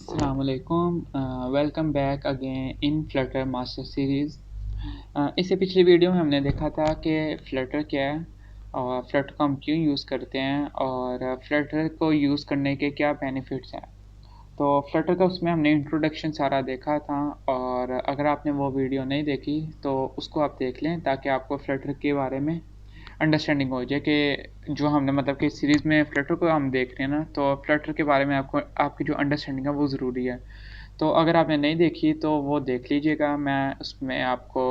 अस्सलामुअलैकुम। Welcome back again in Flutter master series. इससे पिछली वीडियो में हमने देखा था कि फ्लटर क्या है और फ्लटर को हम क्यों यूज़ करते हैं और फ्लटर को यूज़ करने के क्या बेनिफिट्स हैं। तो फ्लटर का उसमें हमने इंट्रोडक्शन सारा देखा था, और अगर आपने वो वीडियो नहीं देखी तो उसको आप देख लें ताकि आपको फ्लटर के बारे में अंडरस्टैंडिंग हो जाए कि जो हमने मतलब कि सीरीज़ में फ्लटर को हम देख रहे हैं ना, तो फ्लटर के बारे में आपको आपकी जो अंडरस्टैंडिंग है वो ज़रूरी है। तो अगर आपने नहीं देखी तो वो देख लीजिएगा। मैं उसमें आपको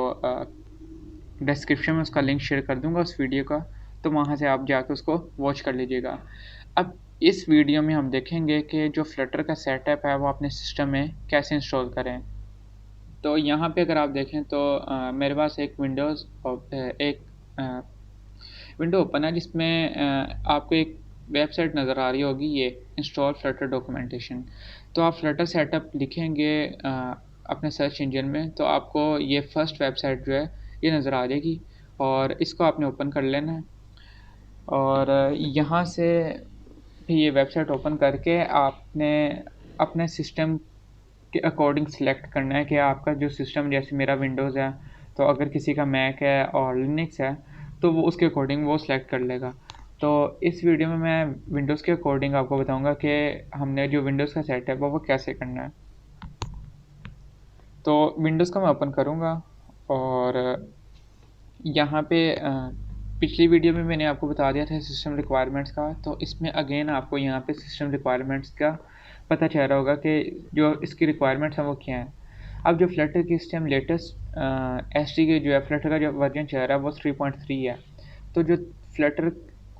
डिस्क्रिप्शन में उसका लिंक शेयर कर दूंगा उस वीडियो का, तो वहाँ से आप जाकर उसको वॉच कर लीजिएगा। अब इस वीडियो में हम देखेंगे कि जो फ्लटर का सेटअप है वो अपने सिस्टम में कैसे इंस्टॉल करें। तो यहाँ पे अगर आप देखें तो मेरे पास एक एक विंडो ओपन है जिसमें आपको एक वेबसाइट नज़र आ रही होगी, ये इंस्टॉल फ्लटर डॉक्यूमेंटेशन। तो आप फ्लटर सेटअप लिखेंगे अपने सर्च इंजन में, तो आपको ये फर्स्ट वेबसाइट जो है ये नज़र आ जाएगी, और इसको आपने ओपन कर लेना है। और यहाँ से भी ये वेबसाइट ओपन करके आपने अपने सिस्टम के अकॉर्डिंग सिलेक्ट करना है कि आपका जो सिस्टम, जैसे मेरा विंडोज़ है, तो अगर किसी का मैक है और लिनक्स है तो वो उसके अकॉर्डिंग वो सिलेक्ट कर लेगा। तो इस वीडियो में मैं विंडोज़ के अकॉर्डिंग आपको बताऊंगा कि हमने जो विंडोज़ का सेटअप है वो कैसे करना है। तो विंडोज़ का मैं ओपन करूँगा, और यहाँ पे पिछली वीडियो में मैंने आपको बता दिया था सिस्टम रिक्वायरमेंट्स का, तो इसमें अगेन आपको यहाँ पे सिस्टम रिक्वायरमेंट्स का पता चल रहा होगा कि जो इसकी रिक्वायरमेंट्स हैं वो क्या हैं। अब जो फ्लटर की इस टाइम लेटेस्ट एस टी के जो है फ्लटर का जो वर्जन चल रहा है वो 3.3 है। तो जो फ्लटर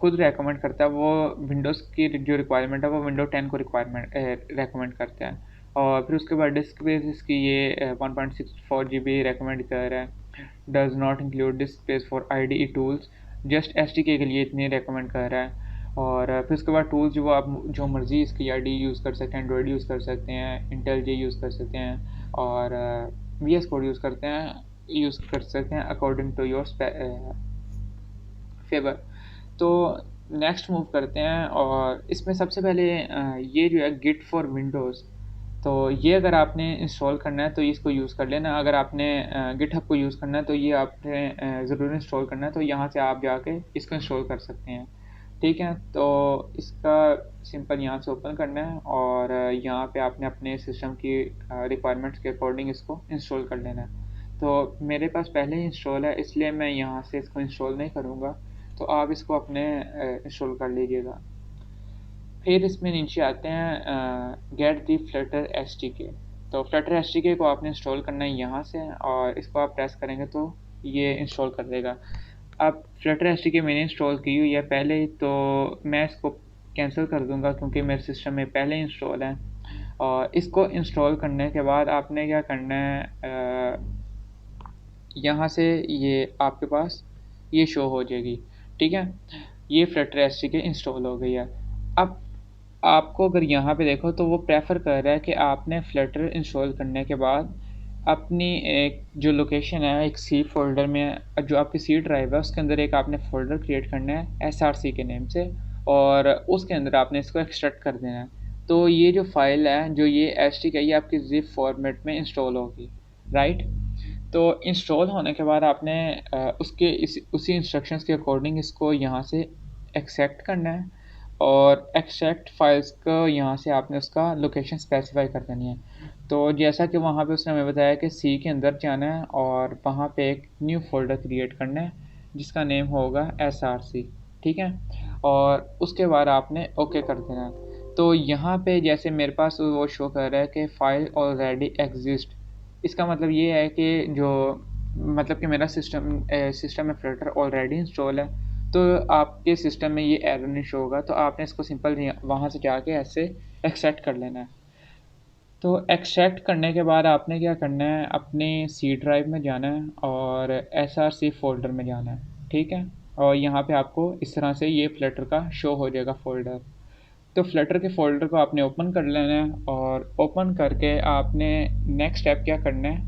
खुद रेकमेंड करता है वो विंडोज़ की जो रिक्वायरमेंट है वो विंडो 10 को रेकमेंड करता है। और फिर उसके बाद डिस्क स्पेस इसकी ये 1.64 GB रेकमेंड कर रहा है। Does not include disc space for IDE tools, just SDK के लिए इतनी रेकमेंड कर रहा है। और फिर उसके बाद टूल्स जो आप जो मर्ज़ी इसकी IDE यूज़ कर सकते हैं, एंड्रॉयड यूज़ कर सकते हैं, इंटेल जे यूज़ कर सकते हैं, और VS कोड यूज़ कर सकते हैं अकॉर्डिंग टू योर फेवर। तो नेक्स्ट मूव करते हैं, और इसमें सबसे पहले ये जो है गिट फॉर विंडोज़, तो ये अगर आपने इंस्टॉल करना है तो इसको यूज़ कर लेना। अगर आपने गिटहब को यूज़ करना है तो ये आपने ज़रूर इंस्टॉल करना है, तो यहाँ से आप जाके इसको इंस्टॉल कर सकते हैं। ठीक है, तो इसका सिंपल यहाँ से ओपन करना है, और यहाँ पे आपने अपने सिस्टम की रिक्वायरमेंट्स के अकॉर्डिंग इसको इंस्टॉल कर लेना है। तो मेरे पास पहले ही इंस्टॉल है इसलिए मैं यहाँ से इसको इंस्टॉल नहीं करूँगा, तो आप इसको अपने इंस्टॉल कर लीजिएगा। फिर इसमें नीचे आते हैं गेट दी फ्लटर SDK। तो फ्लटर SDK को आपने इंस्टॉल करना है यहाँ से, और इसको आप प्रेस करेंगे तो ये इंस्टॉल कर देगा। अब फ्लटर SDK मैंने इंस्टॉल की हुई है पहले ही, तो मैं इसको कैंसिल कर दूंगा क्योंकि मेरे सिस्टम में पहले ही इंस्टॉल है। और इसको इंस्टॉल करने के बाद आपने क्या करना है, यहाँ से ये आपके पास ये शो हो जाएगी। ठीक है, ये फ्लटर SDK इंस्टॉल हो गई है। अब आपको अगर यहाँ पे देखो तो वो प्रेफर कर रहा है कि आपने फ्लटर इंस्टॉल करने के बाद अपनी एक जो लोकेशन है एक सी फोल्डर में, जो आपकी सी ड्राइव है उसके अंदर एक आपने फ़ोल्डर क्रिएट करना है SRC के नेम से, और उसके अंदर आपने इसको एक्सट्रैक्ट कर देना है। तो ये जो फाइल है जो ये SDK है ये आपकी जिप फॉर्मेट में इंस्टॉल होगी, राइट। तो इंस्टॉल होने के बाद आपने उसी इंस्ट्रक्शंस के अकॉर्डिंग इसको यहाँ से एक्सेप्ट करना है, और एक्सेप्ट फाइल्स को यहाँ से आपने उसका लोकेशन स्पेसिफाई कर देनी है। तो जैसा कि वहाँ पे उसने हमें बताया कि सी के अंदर जाना है और वहाँ पे एक न्यू फोल्डर क्रिएट करना है जिसका नेम होगा SRC। ठीक है, और उसके बाद आपने ओके कर देना है। तो यहाँ पे जैसे मेरे पास वो शो कर रहा है कि फ़ाइल ऑलरेडी एग्जिस्ट, इसका मतलब ये है कि जो मतलब कि मेरा सिस्टम में फ्लटर ऑलरेडी इंस्टॉल है, तो आपके सिस्टम में ये एरर नहीं शो होगा। तो आपने इसको सिंपल वहाँ से जाके ऐसे एक्सेप्ट कर लेना है। तो एक्सेप्ट करने के बाद आपने क्या करना है, अपने सी ड्राइव में जाना है और SRC फोल्डर में जाना है। ठीक है, और यहाँ पे आपको इस तरह से ये फ्लटर का शो हो जाएगा फ़ोल्डर। तो फ्लटर के फ़ोल्डर को आपने ओपन कर लेना है, और ओपन करके आपने नेक्स्ट स्टेप क्या करना है,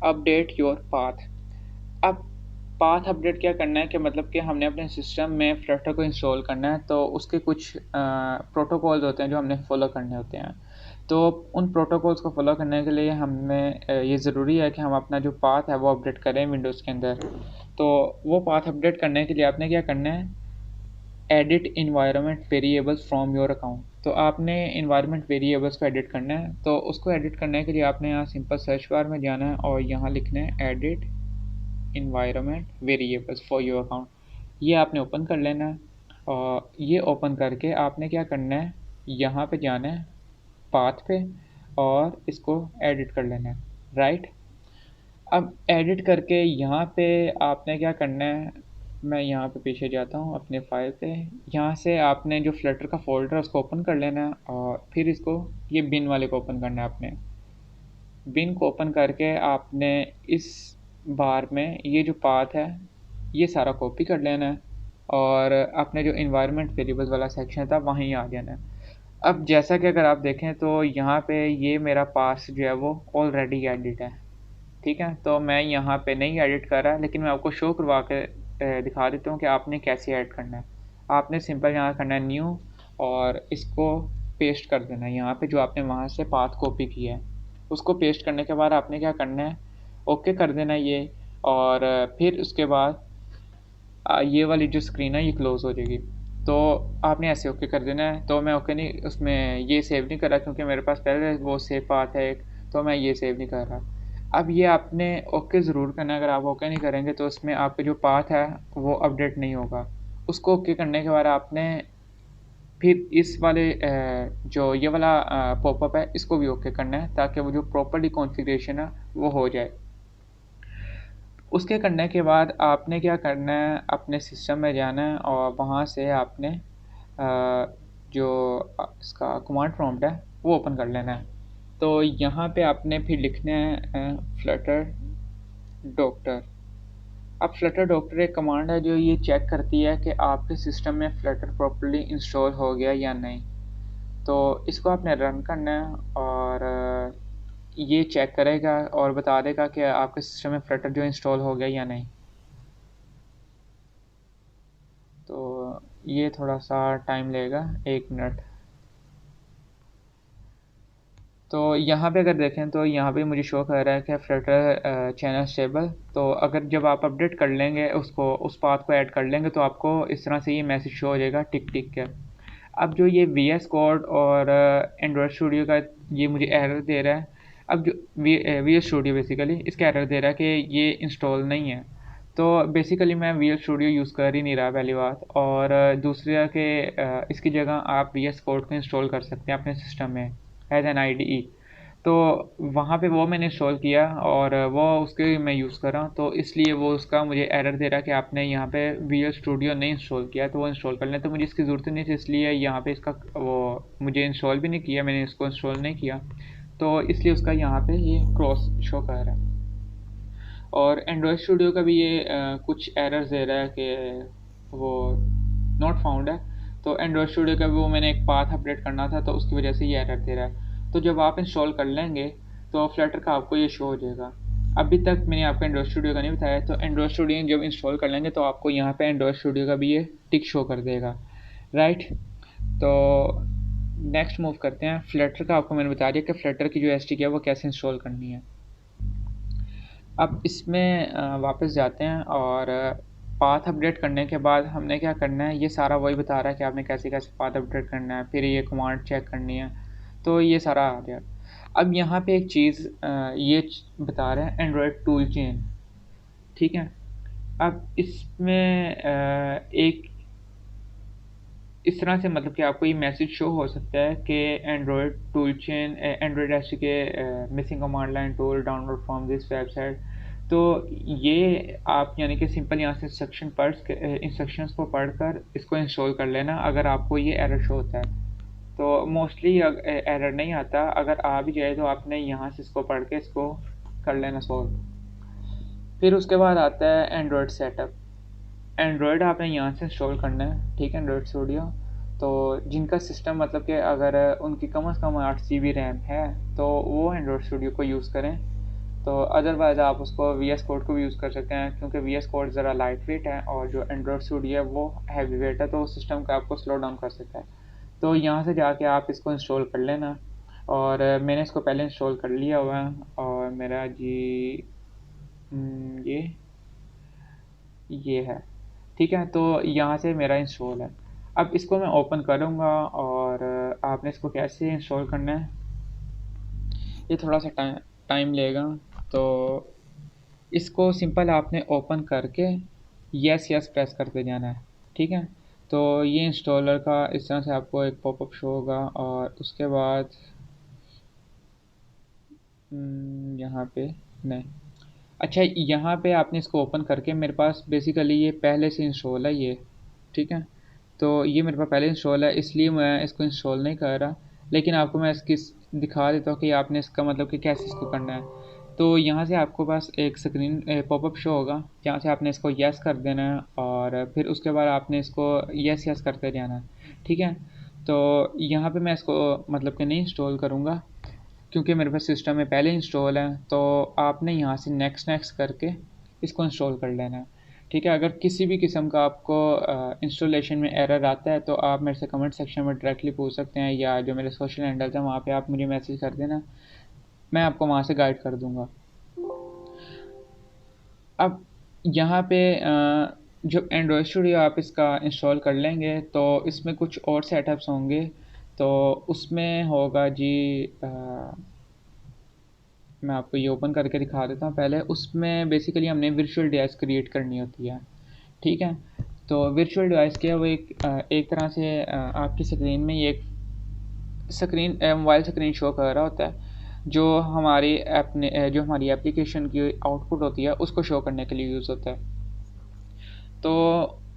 अपडेट योर पाथ। अब पाथ अपडेट क्या करना है कि मतलब कि हमने अपने सिस्टम में फ्लटर को इंस्टॉल करना है, तो उसके कुछ प्रोटोकॉल्स होते हैं जो हमने फॉलो करने होते हैं। तो उन प्रोटोकॉल्स को फॉलो करने के लिए हमें ये ज़रूरी है कि हम अपना जो पाथ है वो अपडेट करें विंडोज़ के अंदर। तो वो पाथ अपडेट करने के लिए आपने क्या करना है, edit environment variables from your account. तो आपने इन्वायरमेंट वेरिएबल्स को एडिट करना है। तो उसको एडिट करने के लिए आपने यहाँ सिंपल सर्च बार में जाना है और यहाँ लिखना है edit environment variables for your account. ये आपने ओपन कर लेना है और ये ओपन करके आपने क्या करना है, यहाँ पे जाना है पाथ पे और इसको एडिट कर लेना है, राइट। अब एडिट करके यहाँ पे आपने क्या करना है, मैं यहाँ पे पीछे जाता हूँ अपने फाइल पे। यहाँ से आपने जो फ्लटर का फोल्डर है उसको ओपन कर लेना है और फिर इसको ये बिन वाले को ओपन करना है। आपने बिन को ओपन करके आपने इस बार में ये जो पाथ है ये सारा कॉपी कर लेना है और अपने जो इन्वायरमेंट वेरिएबल्स वाला सेक्शन था वहीं आ जाना है। अब जैसा कि अगर आप देखें तो यहाँ पे ये मेरा पाथ जो है वो ऑलरेडी एडिट है, ठीक है। तो मैं यहाँ पे नहीं एडिट कर रहा, लेकिन मैं आपको शो करवा के दिखा देता हूँ कि आपने कैसे ऐड करना है। आपने सिंपल यहाँ करना है न्यू और इसको पेस्ट कर देना है यहाँ पे जो आपने वहाँ से पाथ कॉपी किया है। उसको पेस्ट करने के बाद आपने क्या करना है, ओके कर देना है ये। और फिर उसके बाद ये वाली जो स्क्रीन है ये क्लोज़ हो जाएगी। तो आपने ऐसे ओके कर देना है। तो मैं ओके नहीं, उसमें ये सेव नहीं कर रहा क्योंकि मेरे पास पहले वो सेव पाथ है एक, तो मैं ये सेव नहीं कर रहा। अब ये आपने ओके ज़रूर करना है। अगर आप ओके नहीं करेंगे तो उसमें आपका जो पाथ है वो अपडेट नहीं होगा। उसको ओके करने के बाद आपने फिर इस वाले जो ये वाला पॉपअप है इसको भी ओके करना है ताकि वो जो प्रॉपर्ली कॉन्फ़िगरेशन है वो हो जाए। उसके करने के बाद आपने क्या करना है, अपने सिस्टम में जाना है और वहाँ से आपने जो इसका कमांड प्रॉम्प्ट है वो ओपन कर लेना है। तो यहाँ पे आपने फिर लिखना है फ्लटर डॉक्टर। अब फ्लटर डॉक्टर एक कमांड है जो ये चेक करती है कि आपके सिस्टम में फ्लटर प्रॉपर्ली इंस्टॉल हो गया या नहीं। तो इसको आपने रन करना है और ये चेक करेगा और बता देगा कि आपके सिस्टम में फ्लटर जो इंस्टॉल हो गया या नहीं। तो ये थोड़ा सा टाइम लेगा, 1 मिनट। तो यहाँ पे अगर देखें तो यहाँ पे मुझे शो कर रहा है कि फ्लटर चैनल स्टेबल। तो अगर जब आप अपडेट कर लेंगे उसको, उस पाथ को ऐड कर लेंगे तो आपको इस तरह से ये मैसेज शो हो जाएगा टिक टिक के। अब जो ये VS कोड और एंड्रॉयड स्टूडियो का ये मुझे एरर दे रहा है। अब जो VS स्टूडियो बेसिकली इसका एरर दे रहा है कि ये इंस्टॉल नहीं है। तो बेसिकली मैं VS स्टूडियो यूज़ कर ही नहीं रहा पहली बात, और दूसरा कि इसकी जगह आप VS कोड को इंस्टॉल कर सकते हैं अपने सिस्टम में एज एन IDE। तो वहाँ पे वो मैंने इंस्टॉल किया और वो उसके मैं यूज़ कर रहा हूँ, तो इसलिए वो उसका मुझे एरर दे रहा है कि आपने यहाँ पे VS स्टूडियो नहीं इंस्टॉल किया। तो वो इंस्टॉल कर लें, तो मुझे इसकी ज़रूरत नहीं थी, इसलिए यहाँ पे इसका वो मुझे इंस्टॉल भी नहीं किया, मैंने इसको इंस्टॉल नहीं किया। तो इसलिए उसका यहाँ पे ये क्रॉस शो कर रहा है। और एंड्रॉयड स्टूडियो का भी ये कुछ एरर्स दे रहा है कि वो नॉट फाउंड है। तो एंड्रॉयड स्टूडियो का भी वो मैंने एक पाथ अपडेट करना था तो उसकी वजह से ये एरर दे रहा है। तो जब आप इंस्टॉल कर लेंगे तो फ्लटर का आपको ये शो हो जाएगा। अभी तक मैंने आपको एंड्रॉयड स्टूडियो का नहीं बताया, तो एंड्रॉयड स्टूडियो जब इंस्टॉल कर लेंगे तो आपको यहाँ पे एंड्रॉयड स्टूडियो का भी ये टिक शो कर देगा, राइट। तो नेक्स्ट मूव करते हैं। फ्लटर का आपको मैंने बता दिया कि फ्लटर की जो SDK है वो कैसे इंस्टॉल करनी है। अब इसमें वापस जाते हैं और पाथ अपडेट करने के बाद हमने क्या करना है, ये सारा वही बता रहा है कि आपने कैसे कैसे पाथ अपडेट करना है, फिर ये कमांड चेक करनी है। तो ये सारा आ गया। अब यहाँ पे एक चीज़ ये बता रहे हैं एंड्रॉयड टूल चेन, ठीक है। अब इसमें एक इस तरह से मतलब कि आपको ये मैसेज शो हो सकता है कि Android tool chain Android SDK missing command line tool download from this website. तो ये आप यानी कि सिंपल यहाँ से इंस्ट्रक्शंस को पढ़कर इसको इंस्टॉल कर लेना अगर आपको ये एरर शो होता है। तो मोस्टली एरर नहीं आता, अगर आ भी जाए तो आपने यहाँ से इसको पढ़ के इसको कर लेना सॉल्व। फिर उसके बाद आता है एंड्रॉयड सेटअप। एंड्रॉयड आपने यहाँ से इंस्टॉल करना है, ठीक है, एंड्रॉयड स्टूडियो। तो जिनका सिस्टम मतलब कि अगर उनकी कम से कम 8 GB रैम है तो वो एंड्रॉयड स्टूडियो को यूज़ करें। तो अदरवाइज़ आप उसको VS कोड को भी यूज़ कर सकते हैं, क्योंकि VS कोड ज़रा लाइट वेट है और जो एंड्रॉयड स्टूडियो है वो हैवी वेट है, तो उस सिस्टम का आपको स्लो डाउन कर सकता है। तो यहाँ से जाके आप इसको इंस्टॉल कर लेना, और मैंने इसको पहले इंस्टॉल कर लिया हुआ है, और मेरा जी ये है, ठीक है। तो यहाँ से मेरा इंस्टॉल है। अब इसको मैं ओपन करूँगा, और आपने इसको कैसे इंस्टॉल करना है, ये थोड़ा सा टाइम लेगा। तो इसको सिंपल आपने ओपन करके यस यस प्रेस करते जाना है, ठीक है। तो ये इंस्टॉलर का इस तरह से आपको एक पॉपअप शो होगा, और उसके बाद यहाँ पे नहीं, अच्छा यहाँ पे आपने इसको ओपन करके, मेरे पास बेसिकली ये पहले से इंस्टॉल है ये, ठीक है। तो ये मेरे पास पहले इंस्टॉल है, इसलिए मैं इसको इंस्टॉल नहीं कर रहा, लेकिन आपको मैं इसकी दिखा देता हूँ कि आपने इसका मतलब कि कैसे इसको करना है। तो यहाँ से आपको पास एक स्क्रीन पॉपअप शो होगा, जहाँ से आपने इसको यस कर देना है, और फिर उसके बाद आपने इसको यस यस करते जाना है, ठीक है। तो यहाँ पे मैं इसको मतलब कि नहीं इंस्टॉल करूँगा, क्योंकि मेरे पास सिस्टम में पहले इंस्टॉल है। तो आपने यहाँ से नेक्स्ट नेक्स्ट करके इसको इंस्टॉल कर लेना है, ठीक है। अगर किसी भी किस्म का आपको इंस्टॉलेशन में एरर आता है, तो आप मेरे से कमेंट सेक्शन में डायरेक्टली पूछ सकते हैं, या जो मेरे सोशल हैंडल्स हैं वहाँ पे आप मुझे मैसेज कर देना, मैं आपको वहाँ से गाइड कर दूँगा। अब यहाँ पे जब एंड्रॉयड स्टूडियो आप इसका इंस्टॉल कर लेंगे, तो इसमें कुछ और सेटअप्स होंगे। तो उसमें होगा जी, मैं आपको ये ओपन करके दिखा देता हूँ पहले। उसमें बेसिकली हमने वर्चुअल डिवाइस क्रिएट करनी होती है, ठीक है। तो वर्चुअल डिवाइस क्या है, वो एक तरह से आपकी स्क्रीन में ये एक मोबाइल स्क्रीन शो कर रहा होता है, जो हमारी एप्लीकेशन की आउटपुट होती है उसको शो करने के लिए यूज़ होता है। तो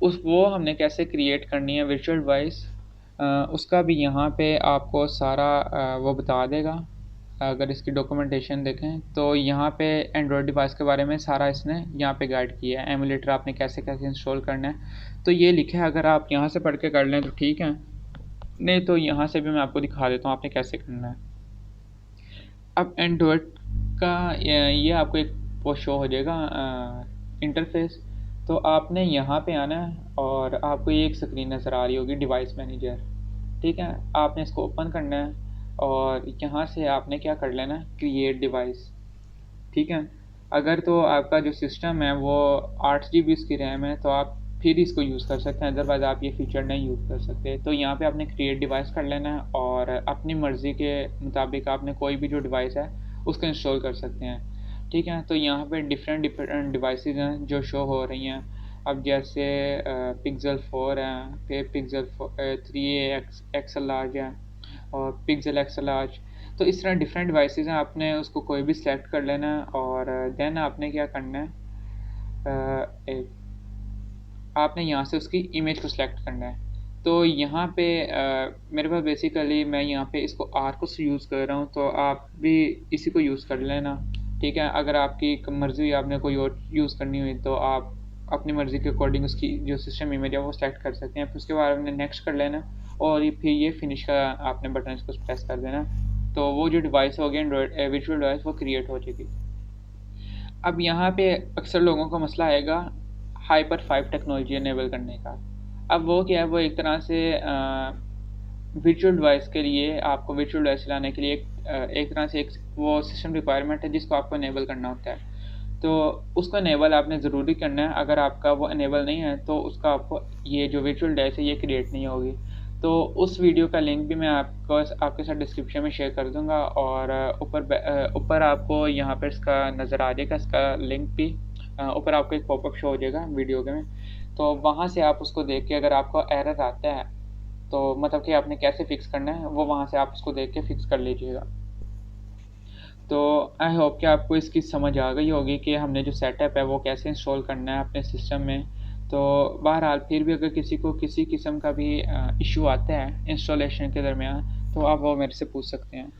वो हमने कैसे क्रिएट करनी है वर्चुअल डिवाइस, उसका भी यहाँ पे आपको सारा वो बता देगा। अगर इसकी डॉक्यूमेंटेशन देखें, तो यहाँ पे एंड्रॉयड डिवाइस के बारे में सारा इसने यहाँ पे गाइड किया है। एमुलेटर आपने कैसे कैसे इंस्टॉल करना है, तो ये लिखा है। अगर आप यहाँ से पढ़ के कर लें तो ठीक है, नहीं तो यहाँ से भी मैं आपको दिखा देता हूँ आपने कैसे करना है। अब एंड्रॉयड का ये आपको एक वो शो हो जाएगा इंटरफेस। तो आपने यहाँ पे आना है, और आपको ये एक स्क्रीन नज़र आ रही होगी डिवाइस मैनेजर, ठीक है। आपने इसको ओपन करना है, और यहाँ से आपने क्या कर लेना है, क्रिएट डिवाइस, ठीक है। अगर तो आपका जो सिस्टम है वो 8 GB इसकी रैम है, तो आप फिर इसको यूज़ कर सकते हैं, अदरवाइज़ आप ये फीचर नहीं यूज़ कर सकते। तो यहाँ पे आपने क्रिएट डिवाइस कर लेना है, और अपनी मर्ज़ी के मुताबिक आपने कोई भी जो डिवाइस है उसको इंस्टॉल कर सकते हैं, ठीक है। तो यहाँ पे डिफरेंट डिवाइसेस हैं जो शो हो रही हैं। अब जैसे पिक्सल 4 है, फिर पिक्सल 3a एक्सल लार्ज है, और पिक्सल एक्सल लार्ज। तो इस तरह डिफरेंट डिवाइसेस हैं, आपने उसको कोई भी सेलेक्ट कर लेना है, और देन आपने क्या करना है, आपने यहाँ से उसकी इमेज को सिलेक्ट करना है। तो यहाँ पे मेरे पास बेसिकली मैं यहाँ पे इसको आर्कस यूज़ कर रहा हूँ, तो आप भी इसी को यूज़ कर लेना, ठीक है। अगर आपकी मर्ज़ी हुई आपने कोई और यूज़ करनी हुई, तो आप अपनी मर्ज़ी के अकॉर्डिंग उसकी जो सिस्टम इमेज है वो सेलेक्ट कर सकते हैं। फिर उसके बाद आपने नेक्स्ट कर लेना, और फिर ये फिनिश का आपने बटन इसको प्रेस कर देना, तो वो जो डिवाइस होगी एंड्रॉयड वर्चुअल डिवाइस वो क्रिएट हो जाएगी। अब यहाँ पे अक्सर लोगों का मसला आएगा हाइपर 5 टेक्नोलॉजी इनेबल करने का। अब वो क्या है, वो एक तरह से वर्चुअल डिवाइस के लिए, आपको वर्चुअल डिवाइस चलाने के लिए एक तरह से एक वो सिस्टम रिक्वायरमेंट है जिसको आपको इनेबल करना होता है। तो उसको इनेबल आपने ज़रूरी करना है। अगर आपका वो इनेबल नहीं है, तो उसका आपको ये जो वर्चुअल डिवाइस है ये क्रिएट नहीं होगी। तो उस वीडियो का लिंक भी मैं आपके साथ डिस्क्रिप्शन में शेयर कर दूंगा, और ऊपर आपको यहाँ पर इसका नज़र आ जाएगा, इसका लिंक भी ऊपर आपको एक पॉपअप शो हो जाएगा वीडियो के में। तो वहाँ से आप उसको देख के, अगर आपको एरर आता है तो मतलब कि आपने कैसे फ़िक्स करना है, वो वहाँ से आप उसको देख के फ़िक्स कर लीजिएगा। तो आई होप कि आपको इसकी समझ आ गई होगी कि हमने जो सेटअप है वो कैसे इंस्टॉल करना है अपने सिस्टम में। तो बहरहाल फिर भी अगर किसी को किसी किस्म का भी इशू आता है इंस्टॉलेशन के दरमियान, तो आप वो मेरे से पूछ सकते हैं।